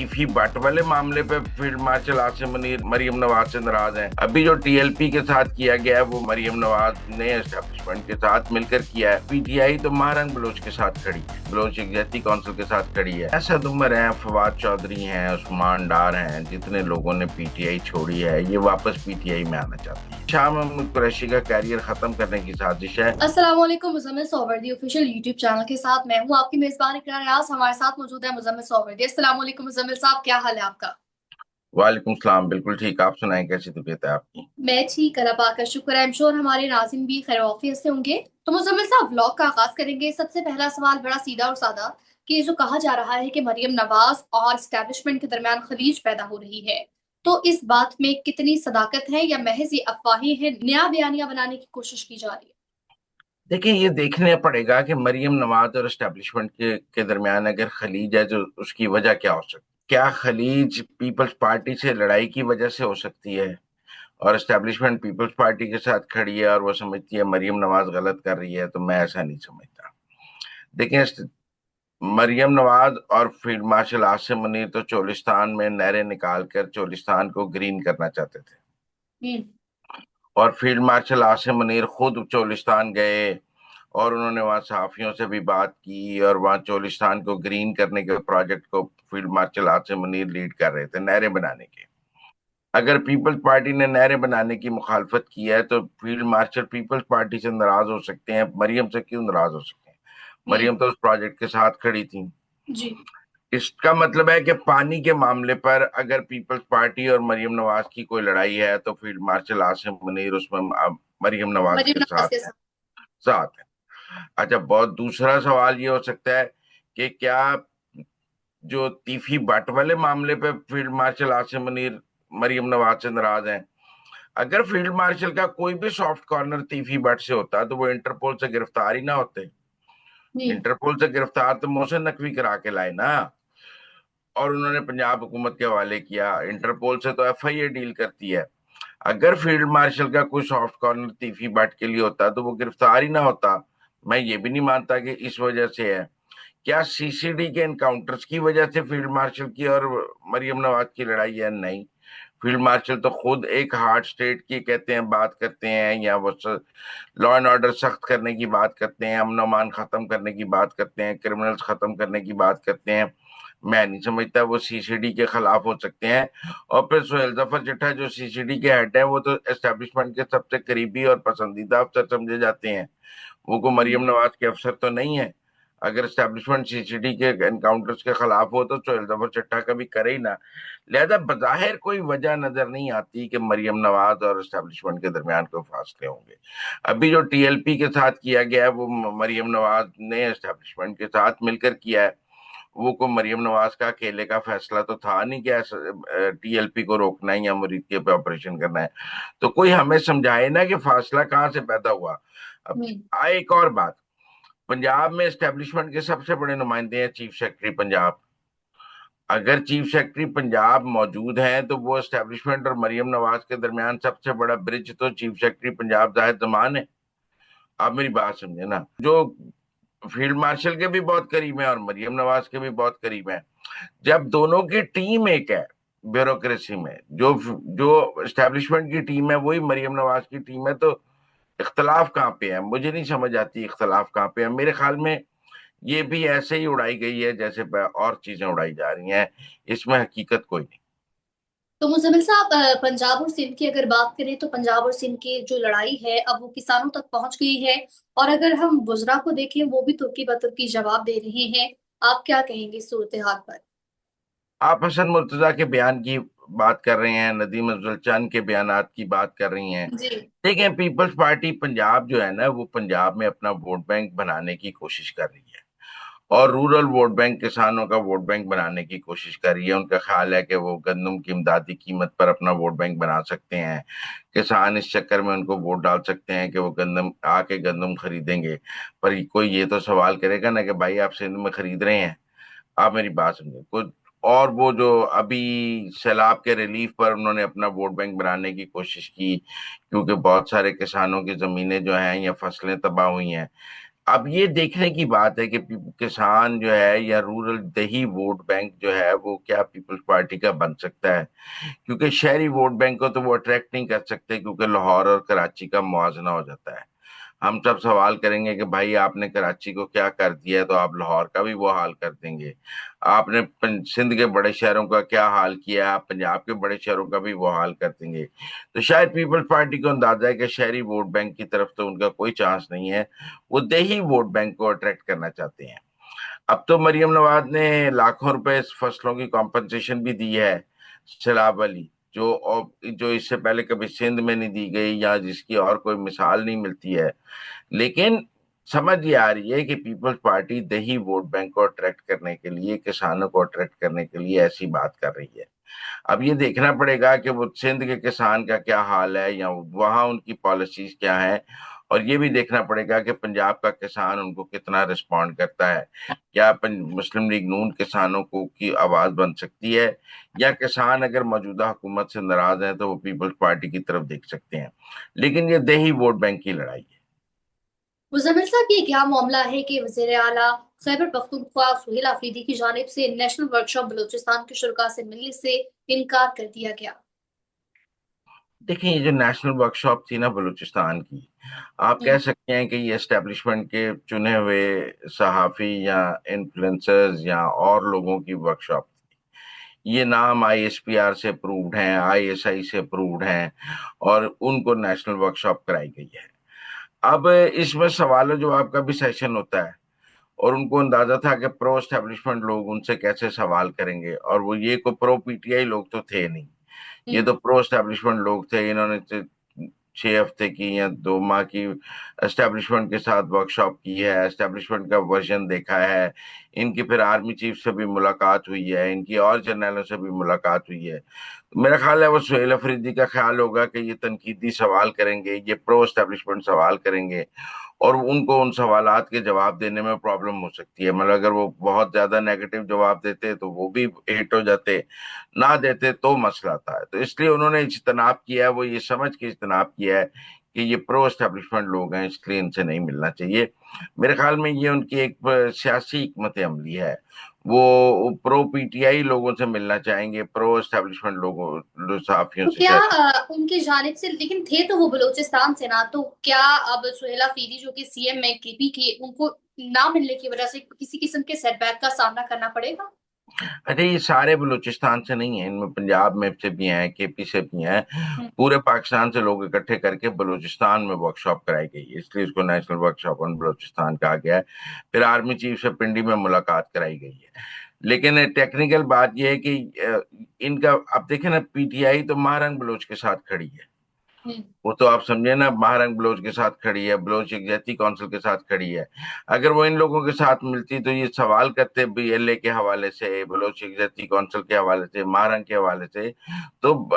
टीफी but वाले मामले पे फील्ड मार्शल आसिम मुनीर मरियम नवाज से नाराज हैं। अभी जो टीएलपी के साथ किया गया है वो मरियम नवाज ने एस्टेब्लिशमेंट के साथ मिलकर किया है। पीटीआई तो महारंग बलोच के साथ खड़ी है, बलोच यकजहती काउंसिल के साथ खड़ी है। असद उमर हैं, फवाद चौधरी हैं, उस्मान डार हैं, जितने लोगों ने पीटीआई छोड़ी है ये वापस पीटीआई में आना चाहती है। शाह महमूद कुरैशी का कैरियर खत्म करने की साजिश है। अस्सलाम वालेकुम, मुज़म्मिल सोवर्दी ऑफिशियल यूट्यूब चैनल के साथ मैं हूं आपकी मेजबान इकरार रियाज। हमारे साथ मौजूद है मुज़म्मिल सोवर्दी। अस्सलाम वालेकुम मुज़म्मिल साहब, क्या हाल है आपका? वालेकुम सलाम, बिल्कुल ठीक। आप सुनाएं, कैसी तबीयत है आपकी? मैं ठीक, अल्लाह पाक का शुक्र है। श्योर हमारे नाज़रीन भी खैर आफियत से होंगे। तो मुज़म्मिल साहब, व्लॉग का आगाज करेंगे। सबसे पहला सवाल बड़ा सीधा और सादा कि जो कहा जा रहा है कि मरियम नवाज और एस्टेब्लिशमेंट के दरमियान खलीज पैदा हो रही है, तो इस बात में कितनी सदाकत है या महज ये अफवाहें हैं, नया बयानिया बनाने की कोशिश की जा रही है? देखिए, ये देखने पड़ेगा कि मरियम नवाज और एस्टेब्लिशमेंट के दरमियान अगर खलीज है तो उसकी वजह क्या हो सकती है। क्या खलीज पीपल्स पार्टी से लड़ाई की वजह से हो सकती है और एस्टेब्लिशमेंट पीपल्स पार्टी के साथ खड़ी है और वो समझती है मरियम नवाज गलत कर रही है? तो मैं ऐसा नहीं समझता। देखिए, मरियम नवाज और फील्ड मार्शल आसिम मुनीर तो चोलिस्तान में नहरें निकालकर चोलिस्तान को ग्रीन करना चाहते थे, हम्म। और फील्ड मार्शल आसिम मुनीर खुद चोलिस्तान गए और उन्होंने वहां सहाफियों से भी बात की और वहां चोलिस्तान को ग्रीन करने के प्रोजेक्ट को field marshal Asim Munir lead कर रहे थे, नहरें बनाने के। अगर पीपल्स पार्टी ने नहरें बनाने की मुखालफत की है तो फील्ड मार्शल पीपल्स पार्टी से नाराज हो सकते हैं, मरियम से क्यों नाराज हो सकते हैं? हम्म। मरियम तो उस प्रोजेक्ट के साथ खड़ी थी। जी। इसका मतलब है कि पानी के मामले पर अगर पीपल्स पार्टी और मरियम नवाज की कोई लड़ाई है तो फील्ड मार्शल आसिम मुनीर उसमें मरियम नवाज मरियम के नवाज के साथ है, साथ। साथ है। अच्छा, बहुत दूसरा सवाल ये हो सकता है कि क्या जो तीफी बट वाले मामले पे फील्ड मार्शल आसिम मुनीर मरियम नवाज से नाराज हैं? अगर फील्ड मार्शल का कोई भी सॉफ्ट कॉर्नर तीफी बट से होता तो वो इंटरपोल से गिरफ्तार ही ना होते। हम्म। इंटरपोल से गिरफ्तार तो मोहसिन नकवी करा के लाए ना, और उन्होंने पंजाब हुकूमत के हवाले किया। इंटरपोल से तो एफआईए डील करती है। अगर फील्ड मार्शल का कोई सॉफ्ट कॉर्नर तीफी बट के लिए होता तो वो गिरफ्तार ही ना होता। मैं ये भी नहीं मानता कि इस वजह से है। क्या सीसीडी के एनकाउंटर्स की वजह से फील्ड मार्शल की और मरियम नवाज की लड़ाई है? नहीं। फील्ड मार्शल तो खुद एक हार्ड स्टेट की कहते हैं, बात करते हैं, या वो लॉ एंड ऑर्डर सख्त करने की बात करते हैं, अमन अमान खत्म करने की बात करते हैं, क्रिमिनल्स खत्म करने की बात करते हैं। मैं नहीं समझता वो सीसीडी के खिलाफ हो सकते हैं। और फिर सोहेल जफर चिट्ठा जो सीसीडी के हेड है वो तो एस्टेब्लिशमेंट के सबसे करीबी और पसंदीदा अफसर समझे जाते हैं। वो को मरियम नवाज के अफसर तो नहीं है। अगर एस्टेब्लिशमेंट सीसीडी के एनकाउंटर्स के खिलाफ हो तो सोहेल जफर चिट्ठा कभी करे ही ना। लिहाजा बजाहिर कोई वजह नजर नहीं आती कि मरियम नवाज और एस्टेब्लिशमेंट के दरमियान कोई फासले होंगे। अभी जो टीएलपी के साथ किया गया है वो मरियम नवाज ने एस्टेब्लिशमेंट के साथ मिलकर किया है। वो को मरियम नवाज का अकेले का फैसला तो था नहीं कि टीएलपी को रोकना है या मुरीदके पे ऑपरेशन करना है। तो कोई हमें समझाए ना कि फासला कहाँ से पैदा हुआ। अब हम्म। आए एक और बात, पंजाब में एस्टेब्लिशमेंट के सबसे बड़े नुमाइंदे हैं चीफ सेक्रेटरी पंजाब। अगर चीफ सेक्रेटरी पंजाब मौजूद हैं तो वो एस्टेब्लिशमेंट और मरियम नवाज के दरमियान सबसे बड़ा ब्रिज तो चीफ सेक्रेटरी पंजाब जाहिद जमान है। आप मेरी बात समझे ना, जो फील्ड मार्शल के भी बहुत करीब है और मरियम नवाज के भी बहुत करीब है। जब दोनों की टीम एक है ब्यूरोक्रेसी में, जो जो एस्टेब्लिशमेंट की टीम है वही मरियम नवाज की टीम है, तो इख्तलाफ कहाँ पे है? मुझे नहीं समझ आती इख्तलाफ कहाँ पे है। मेरे ख्याल में ये भी ऐसे ही उड़ाई गई है जैसे और चीजें उड़ाई जा रही हैं। इसमें हकीकत कोई नहीं। तो मुजम्मिल साहब, पंजाब और सिंध की अगर बात करें तो पंजाब और सिंध की जो लड़ाई है अब वो किसानों तक पहुंच गई है। और अगर हम बुजरा को देखें, वो भी तुर्की बतुर्की जवाब दे रहे हैं। आप क्या कहेंगे इस सूरत हाल पर? आप हसन मुर्तजा के बयान की बात कर रहे हैं, नदीम अफजल चंद के बयानात की बात कर रही हैं। जी। देखें, पीपल्स पार्टी पंजाब जो है ना वो पंजाब में अपना वोट बैंक बनाने की कोशिश कर रही है, और रूरल वोट बैंक, किसानों का वोट बैंक बनाने की कोशिश कर रही है। उनका ख्याल है कि वो गंदम की इमदादी कीमत पर अपना वोट बैंक बना सकते हैं। किसान इस चक्कर में उनको वोट डाल सकते हैं कि वो गंदम आके गंदम खरीदेंगे। पर कोई ये तो सवाल करेगा ना कि भाई आप सिंध में खरीद रहे हैं। आप मेरी बात समझे कुछ। और वो जो अभी सैलाब के रिलीफ पर उन्होंने अपना वोट बैंक बनाने की कोशिश की, क्योंकि बहुत सारे किसानों की जमीनें जो हैं या फसलें तबाह हुई हैं। अब ये देखने की बात है कि किसान जो है या रूरल देही वोट बैंक जो है वो क्या पीपल्स पार्टी का बन सकता है, क्योंकि शहरी वोट बैंक को तो वो अट्रैक्ट नहीं कर सकते, क्योंकि लाहौर और कराची का मुवाजना हो जाता है। हम सब सवाल करेंगे कि भाई आपने कराची को क्या कर दिया है, तो आप लाहौर का भी वो हाल कर देंगे। आपने सिंध के बड़े शहरों का क्या हाल किया है, आप पंजाब के बड़े शहरों का भी वो हाल कर देंगे। तो शायद पीपल्स पार्टी को अंदाजा है कि शहरी वोट बैंक की तरफ तो उनका कोई चांस नहीं है, वो देही वोट बैंक को अट्रैक्ट करना चाहते हैं। अब तो मरियम नवाज ने लाखों रुपए इस फसलों की कॉम्पनसेशन भी दी है, सैलाब वाली, जो इससे पहले कभी सिंध में नहीं दी गई या जिसकी और कोई मिसाल नहीं मिलती है। लेकिन समझ ये आ रही है कि पीपल्स पार्टी दही वोट बैंक को अट्रैक्ट करने के लिए, किसानों को अट्रैक्ट करने के लिए ऐसी बात कर रही है। अब ये देखना पड़ेगा कि वो सिंध के किसान का क्या हाल है या वहां उनकी पॉलिसीज क्या है, और ये भी देखना पड़ेगा कि पंजाब का किसान उनको कितना रिस्पॉन्ड करता है। क्या मुस्लिम लीग नून किसानों को की आवाज बन सकती है, या किसान अगर मौजूदा हुकूमत से नाराज है तो वो पीपल्स पार्टी की तरफ देख सकते हैं। लेकिन ये दही वोट बैंक की लड़ाई है। मुजम्मिल साहब, ये क्या मामला है कि वजीर आला खैबर पख्तूनख्वा सुहेल आफरीदी की जानिब से नेशनल वर्कशॉप बलूचिस्तान के शुरा से मिलने से इनकार कर दिया गया? देखिए, ये जो नेशनल वर्कशॉप थी ना बलूचिस्तान की, आप कह हम्म। सकते हैं कि ये एस्टेब्लिशमेंट के चुने हुए सहाफी या इन्फ्लुएंसर्स या और लोगों की वर्कशॉप थी। ये नाम आईएसपीआर से अप्रूव्ड हैं, आईएसआई से अप्रूव्ड हैं, और उनको नेशनल वर्कशॉप कराई गई है। अब इसमें सवाल जवाब का भी सेशन होता है, और उनको अंदाजा था कि प्रो एस्टेब्लिशमेंट लोग उनसे कैसे सवाल करेंगे, और वो ये को प्रो पीटीआई लोग तो थे नहीं। ये हम्म। तो प्रो एस्टेब्लिशमेंट लोग थे। इन्होंने 6 हफ्ते की या 2 माह की एस्टेब्लिशमेंट के साथ वर्कशॉप की है, एस्टेब्लिशमेंट का वर्जन देखा है। इनकी फिर आर्मी चीफ से भी मुलाकात हुई है, इनकी और जनरलों से भी मुलाकात हुई है। तो मेरा ख्याल है वो सुहेल अफरीदी का ख्याल होगा कि ये तनकीदी सवाल करेंगे, ये प्रो एस्टेब्लिशमेंट सवाल करेंगे, और उनको उन सवालात के जवाब देने में प्रॉब्लम हो सकती है। मतलब अगर वो बहुत ज्यादा नेगेटिव जवाब देते तो वो भी हिट हो जाते, ना देते तो मसला था। तो इसलिए उन्होंने इज्तनाब किया है, वो ये समझ के इज्तनाब किया है कि ये प्रो एस्टेब्लिशमेंट लोग हैं, इसलिए इनसे नहीं मिलना चाहिए। मेरे ख्याल में ये उनकी एक सियासी हिकमत अमली है। वो प्रो पीटीआई लोगों से मिलना चाहेंगे, प्रो एस्टेब्लिशमेंट लोगों सहाफियों तो से क्या शायद। उनकी जानिब से, लेकिन थे तो वो बलूचिस्तान से ना, तो क्या अब सुहेला फीदी जो कि सीएम है केपी के, उनको ना मिलने की वजह से किसी किस्म के सेटबैक का सामना करना पड़ेगा? अरे ये सारे बलूचिस्तान से नहीं है, इनमें पंजाब में से भी हैं, केपी से भी हैं। हम्म। पूरे पाकिस्तान से लोग इकट्ठे करके बलूचिस्तान में वर्कशॉप कराई गई है, इसलिए इसको नेशनल वर्कशॉप ऑन बलूचिस्तान कहा गया है। फिर आर्मी चीफ से पिंडी में मुलाकात कराई गई है। लेकिन टेक्निकल बात यह है कि इनका, अब देखें ना, पीटीआई तो महारंग बलोच के साथ खड़ी है। हम्म। वो तो आप समझे ना, महारंग बलोच के साथ खड़ी है, बलोच यकजहती काउंसिल के साथ खड़ी है। अगर वो इन लोगों के साथ मिलती तो ये सवाल करते बीएलए के हवाले से, बलोच यकजहती काउंसिल के हवाले से, महारंग के हवाले से, तो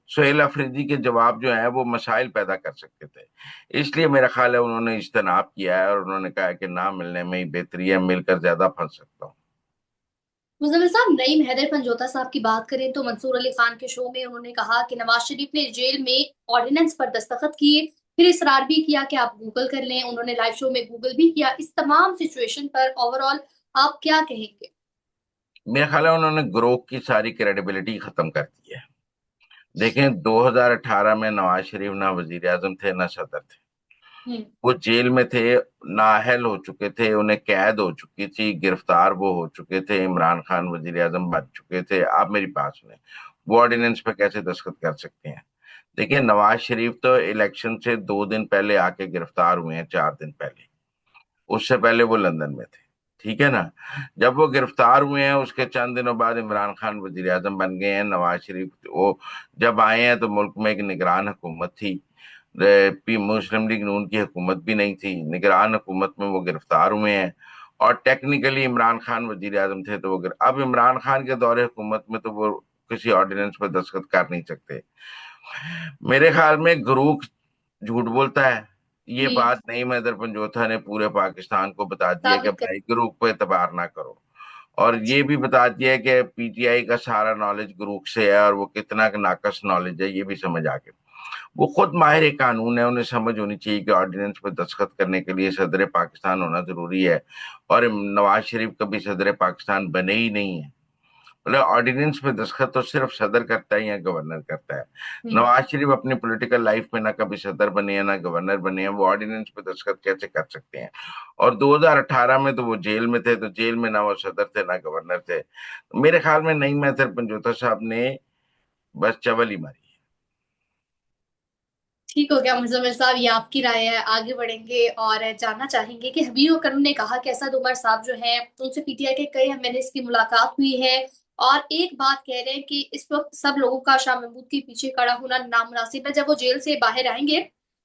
सुहेल अफरीदी के जवाब जो है वो मसाइल पैदा कर सकते थे। इसलिए मेरा ख्याल है उन्होंने इज्तनाब किया है, और उन्होंने कहा कि ना मिलने में ही बेहतरी है, मिलकर ज्यादा फंस सकता हूँ। मुजम्मिल साहब, नईम हैदर पंजोता साहब की बात करें तो मंसूर अली खान के शो में उन्होंने कहा कि नवाज शरीफ ने जेल में ऑर्डिनेंस पर दस्तखत किए, फिर इसरार भी किया कि आप गूगल कर लें। उन्होंने लाइव शो में गूगल भी किया। इस तमाम सिचुएशन पर ओवरऑल आप क्या कहेंगे? मेरा ख्याल है उन्होंने ग्रोह की सारी क्रेडिबिलिटी खत्म कर दी है। देखें, 2018 में नवाज शरीफ ना वजीर आजम थे ना सदर थे। हम्म। वो जेल में थे, नाअहल हो चुके थे, उन्हें कैद हो चुकी थी, गिरफ्तार वो हो चुके थे, इमरान खान वजीर आजम बन चुके थे। आप मेरी बात सुने, वो ऑर्डिनेंस पे कैसे दस्तखत कर सकते हैं? देखिए, नवाज शरीफ तो इलेक्शन से 2 दिन पहले आके गिरफ्तार हुए हैं, 4 दिन पहले। उससे पहले वो लंदन में थे, ठीक है ना। जब वो गिरफ्तार हुए हैं उसके चंद दिनों बाद इमरान खान वजीर आजम बन गए हैं। नवाज शरीफ वो जब आए हैं तो मुल्क में एक निगरान हुकूमत थी, मुस्लिम लीग नून की हुकूमत भी नहीं थी, निगरान हुकूमत में वो गिरफ्तार हुए हैं। और टेक्निकली इमरान खान वजीर आजम थे, तो वो अब इमरान खान के दौरे हुकूमत में तो वो किसी ऑर्डिनेंस पर दस्तखत कर नहीं सकते। मेरे ख्याल में गुरूक झूठ बोलता है। ये हम्म। बात नईम हैदर पंजोथा ने पूरे पाकिस्तान को बता दिया कि साबित कर। भाई गुरूक पे एतबार ना करो। और अच्छा। ये भी बता दिया कि पीटीआई का सारा नॉलेज गुरूक से है, और वो कितना नाकस नॉलेज है ये भी समझ आ गया। वो खुद माहिर कानून है, उन्हें समझ होनी चाहिए कि ऑर्डिनेंस पे दस्तखत करने के लिए सदर पाकिस्तान होना जरूरी है। और नवाज शरीफ कभी सदर पाकिस्तान बने ही नहीं है। मतलब ऑर्डिनेंस पे दस्तखत तो सिर्फ सदर करता है या गवर्नर करता है। हम्म। नवाज शरीफ अपनी पॉलिटिकल लाइफ में ना कभी सदर बने हैं ना गवर्नर बने हैं, वो ऑर्डिनेंस पे दस्तखत कैसे कर सकते हैं? और 2018 में तो वो जेल में थे, तो जेल में ना वो सदर थे ना गवर्नर थे। मेरे ख्याल में नईम अहतर पंजोता साहब ने बस चवल ही मारी। ठीक हो गया मुजम्मिल साहब, ये आपकी राय है। आगे बढ़ेंगे और जानना चाहेंगे कि हबीब करूम ने कहा कि असद उमर साहब जो हैं उनसे पीटीआई के कई एमएलए की मुलाकात हुई है, और एक बात कह रहे हैं कि इस वक्त सब लोगों का शाह महमूद के पीछे खड़ा होना नामुनासिब है। जब वो जेल से बाहर आएंगे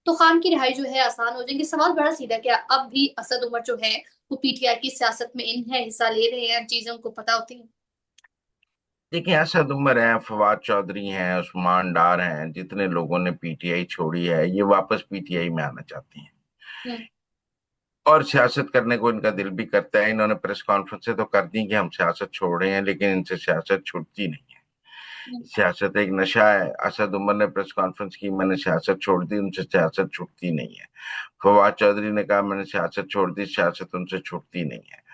तो खान की रिहाई जो है आसान हो जाएगी। सवाल बड़ा सीधा, क्या अब भी असद उमर जो है वो पीटीआई की सियासत में इन है हिस्सा ले रहे हैं, चीजें उनको पता होती हैं? देखिए, असद उमर हैं, फवाद चौधरी हैं, उस्मान डार हैं, जितने लोगों ने पीटीआई छोड़ी है ये वापस पीटीआई में आना चाहते हैं हम्म। और सियासत करने को इनका दिल भी करता है। इन्होंने प्रेस कॉन्फ्रेंस तो कर दी कि हम सियासत छोड़ रहे हैं, लेकिन इनसे सियासत छूटती नहीं है। हम्म। सियासत एक नशा है। असद उमर ने प्रेस कॉन्फ्रेंस की, मैंने सियासत छोड़ दी, उनसे सियासत छूटती नहीं है। फवाद चौधरी ने कहा मैंने सियासत छोड़ दी, सियासत उनसे छूटती नहीं है।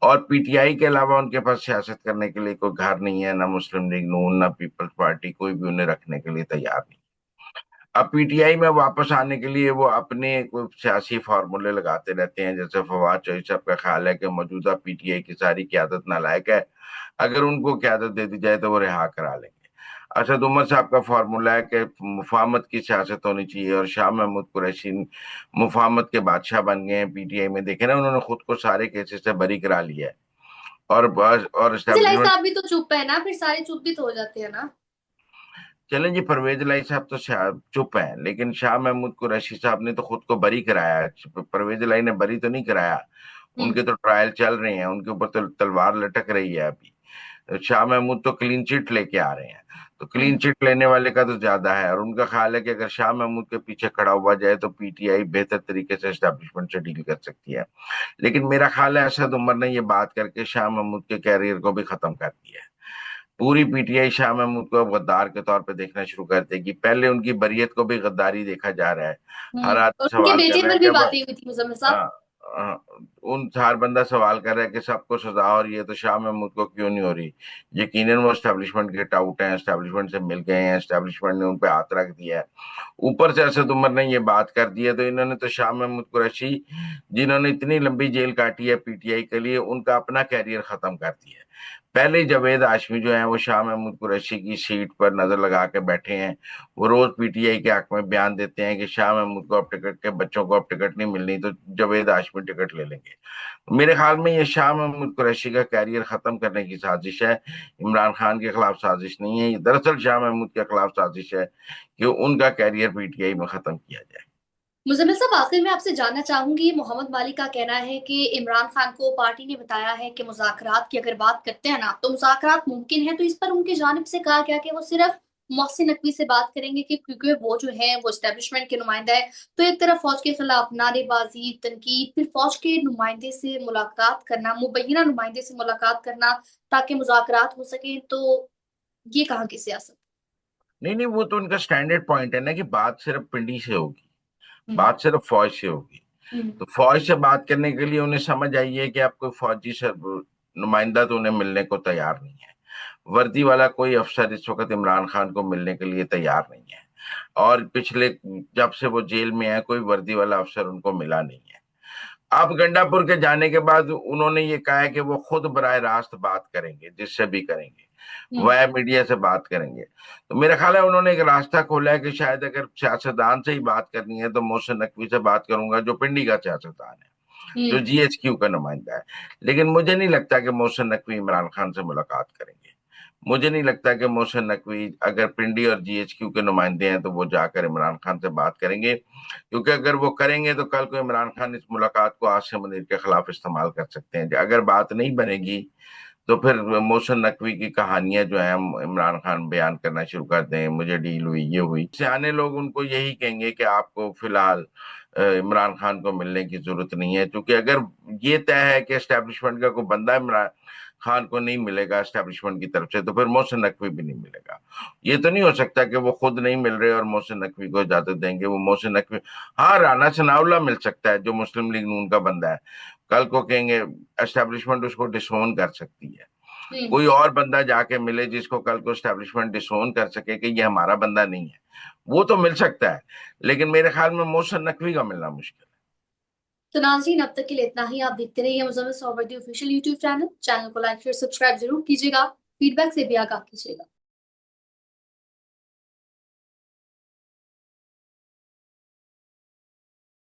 और पीटीआई के अलावा उनके पास सियासत करने के लिए कोई घर नहीं है, ना मुस्लिम लीग नून ना पीपल्स पार्टी, कोई भी उन्हें रखने के लिए तैयार नहीं। अब पीटीआई में वापस आने के लिए वो अपने कोई सियासी फार्मूले लगाते रहते हैं। जैसे फवाद चौधरी साहब का ख्याल है कि मौजूदा पीटीआई की सारी क्यादत नालायक है, अगर उनको क्यादत दे दी जाए तो वो रिहा करा लेंगे। असद उमर साहब का फार्मूला है कि मुफाहमत की सियासत होनी चाहिए, और शाह महमूद कुरैशी मुफाहमत के बादशाह बन गए हैं पीटीआई में। देखे ना, उन्होंने खुद को सारे केसेस से बरी करा लिया है। और लाई एस्टेब्लिशमेंट। साहब भी तो चुप है ना, फिर सारे चुप भी तो हो जाते हैं ना। चलें जी, परवेज लाई साहब तो चुप हैं, लेकिन शाह महमूद कुरैशी साहब ने तो खुद को बरी कराया है। परवेज लाई ने बरी तो नहीं कराया, हम्म। उनके तो ट्रायल चल रहे हैं, उनके ऊपर तो तलवार लटक रही है अभी। शाह महमूद तो क्लीन चिट लेके आ रहे हैं, तो क्लीन हम्म। चिट लेने वाले का तो ज्यादा है। और उनका ख्याल है कि अगर शाह महमूद के पीछे खड़ा हुआ जाए तो पीटीआई बेहतर तरीके से एस्टेब्लिशमेंट से डील कर सकती है। लेकिन मेरा ख्याल है असद उमर ने ये बात करके शाह महमूद के कैरियर को भी खत्म कर दिया है। पूरी पीटीआई शाह महमूद को अब गद्दार के तौर पे देखना शुरू कर देगी। पहले उनकी बरियत को भी गद्दारी देखा जा रहा है। हर और आदमी उनके सवाल कर बेटे रहा है पर भी कि बातें हुई थी मुजम्मिल साहब। हाँ, हाँ, उन हर बंदा सवाल कर रहा है कि सबको सजा हो रही है तो शाह महमूद को क्यों नहीं हो रही? यकीनन वो एस्टेब्लिशमेंट के टाउट हैं, एस्टेब्लिशमेंट से मिल गए हैं, एस्टेब्लिशमेंट ने उन पे हाथ रख दिया है। ऊपर से असद उमर ने ये बात कर दी है, तो इन्होंने तो शाह महमूद कुरैशी, जिन्होंने इतनी लंबी जेल काटी है पीटीआई के लिए, उनका अपना कैरियर खत्म कर दिया है। पहले ही जावेद हाशमी जो है वो शाह महमूद कुरैशी की सीट पर नजर लगा के बैठे हैं। वो रोज पीटीआई के हक में बयान देते हैं कि शाह महमूद को अब टिकट के बच्चों को अब टिकट नहीं मिलनी तो जावेद हाशमी टिकट ले लेंगे। मेरे ख्याल में ये शाह महमूद कुरैशी का कैरियर खत्म करने की साजिश है, इमरान खान के खिलाफ साजिश नहीं है। ये दरअसल शाह महमूद के खिलाफ साजिश है कि उनका कैरियर पीटीआई में खत्म किया जाए। मुजम्मिल साहब, आखिर में आपसे जानना चाहूंगी, मोहम्मद वाली का कहना है कि इमरान खान को पार्टी ने बताया है कि मुज़ाकरात की अगर बात करते हैं ना तो मुज़ाकरात मुमकिन है। तो इस पर उनकी जानिब से कहा गया कि वो सिर्फ मोहसिन नकवी से बात करेंगे, कि क्योंकि वो जो है वो एस्टेब्लिशमेंट के नुमाइंदा है। तो एक तरफ फौज के खिलाफ नारेबाजी, तनकीद, फिर फौज के नुमाइंदे से मुलाकात करना, मुबैना नुमाइंदे से मुलाकात करना ताकि मुज़ाकरात हो सके। तो ये कहाँ की सियासत? नहीं नहीं, वो तो उनका स्टैंडर्ड पॉइंट है ना कि बात सिर्फ पिंडी से होगी, हम्म। बात सिर्फ फौज से होगी। हम्म। तो फौज से बात करने के लिए उन्हें समझ आई है कि आप कोई फौजी नुमाइंदा तो उन्हें मिलने को तैयार नहीं है। वर्दी वाला कोई अफसर इस वक्त इमरान खान को मिलने के लिए तैयार नहीं है। और पिछले, जब से वो जेल में है, कोई वर्दी वाला अफसर उनको मिला नहीं है। अब गंडापुर के जाने के बाद उन्होंने ये कहा है कि वो खुद बराह रास्त बात करेंगे, जिससे भी करेंगे, हम्म। वह मीडिया से बात करेंगे। तो मेरा ख्याल है उन्होंने एक रास्ता खोला है कि शायद अगर सियासतदान से ही बात करनी है तो मोहसिन नकवी से बात करूंगा, जो पिंडी का सियासतदान है, जो हम्म। जीएचक्यू का नुमाइंदा है। लेकिन मुझे नहीं लगता कि मोहसिन नकवी इमरान खान से मुलाकात करेंगे। मुझे नहीं लगता कि मोहसिन नकवी, अगर पिंडी और जीएचक्यू के नुमाइंदे हैं तो वो जाकर इमरान खान से बात करेंगे, क्योंकि अगर वो करेंगे तो कल को इमरान खान इस मुलाकात को आसिम मुनीर के खिलाफ इस्तेमाल कर सकते हैं। अगर बात नहीं बनेगी तो फिर मोहसिन नकवी की कहानियां जो है हम इमरान खान बयान करना शुरू कर दें, मुझे डील हुई, ये हुई। सियाने लोग उनको यही कहेंगे कि आपको फिलहाल इमरान खान को मिलने की जरूरत नहीं है, क्योंकि अगर ये तय है कि एस्टेब्लिशमेंट का कोई बंदा इमरान खान को नहीं मिलेगा एस्टेब्लिशमेंट की तरफ से, तो फिर मोहसिन नकवी भी नहीं मिलेगा। ये तो नहीं हो सकता कि वो खुद नहीं मिल रहे और मोहसिन नकवी को इजाजत देंगे। वो मोहसिन नकवी, हाँ राना सनाउल्लाह मिल सकता है जो मुस्लिम लीग नून का बंदा है, कल को कहेंगे एस्टेब्लिशमेंट उसको डिसोन कर सकती है। कोई और बंदा जाके मिले जिसको कल को एस्टेब्लिशमेंट डिसोन कर सके कि ये हमारा बंदा नहीं है, वो तो मिल सकता है, लेकिन मेरे ख्याल में मोहसिन नकवी का मिलना मुश्किल है। तो नाज़रीन, अब तक के लिए इतना ही। आप देखते रहिए Muzammil Suhrawardy official YouTube channel को लाइक शेयर सब्सक्राइब जरूर कीजिएगा, फीडबैक से भी आगाह कीजिएगा।